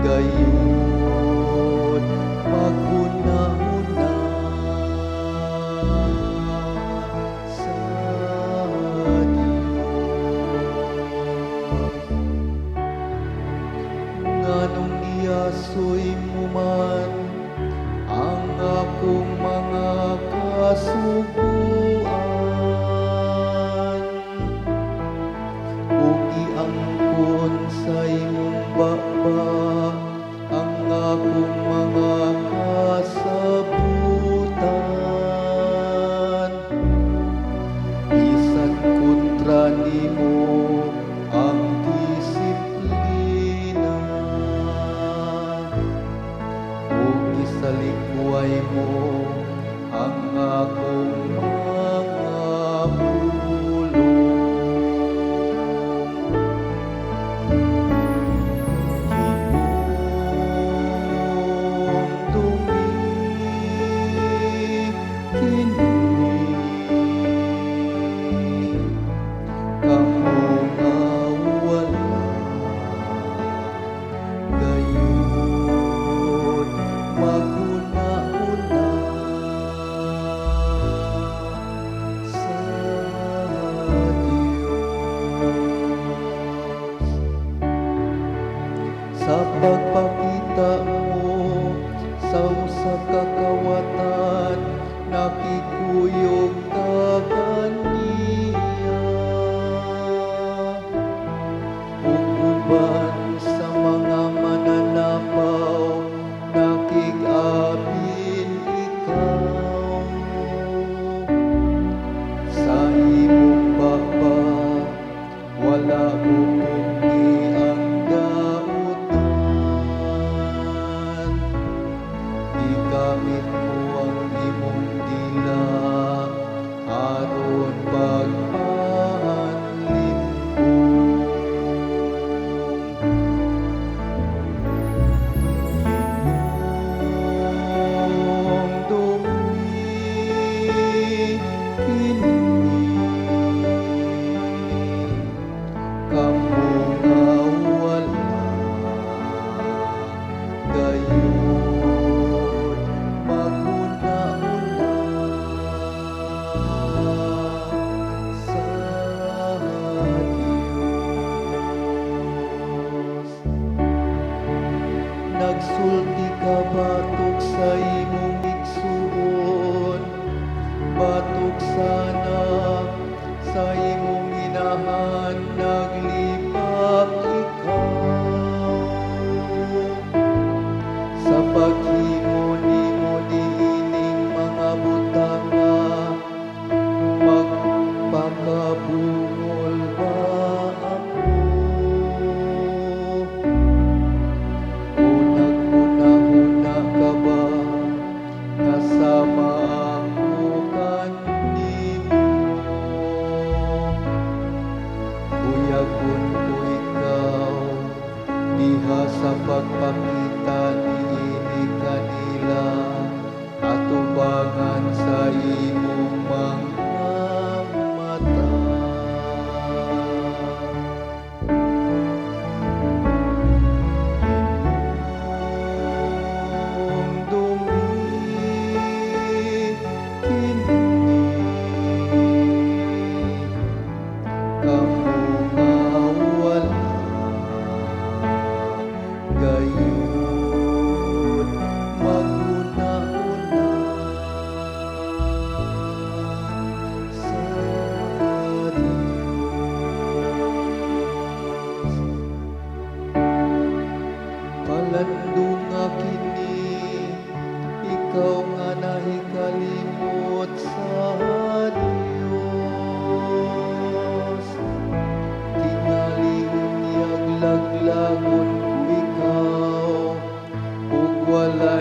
gayon maghuna-huna sa Diyos. Nganong giyasoy mo man ang akong mga kasuguan, ug giangkon sa imong baba ang akong mga kasabutan. Bisan kontra nimo ang disiplina, ug isalikway mo ang akong mga bulong. Hinumdumi kini kamo nga wala gayon maghuna-huna sa Diyos. Sa pagpakita mo sa usa ka kawatan, nakikuyog ka kaniya, ug uban sa mga mananapaw nakig-abin ikaw. Sa imong baba wala mo pugni ang dautan, gigamit mo ang imong dila aron pagpanlimbong. Hinumdumi kini kamo nga wala gayon maghuna-huna sa Diyos. Nagsulti ka batok sa imong igsuon, batok sana sa imong inahan naglibak ikaw. Sa paghimo nimo niining mga butanga, magpakabungol ba ako? O naghuna-huna ka ba kasama ako kanimo? Buyagon ko ikaw diha sa pagpakita niini kanila, atubangan sa imong mga mata. Hinumdumi kini kamo nga wala gayon maghuna-huna sa Diyos. Palandong nga kini ikaw nga nahikalimot sa Diyos. Tingali unyag laglagon ko ikaw, ug wala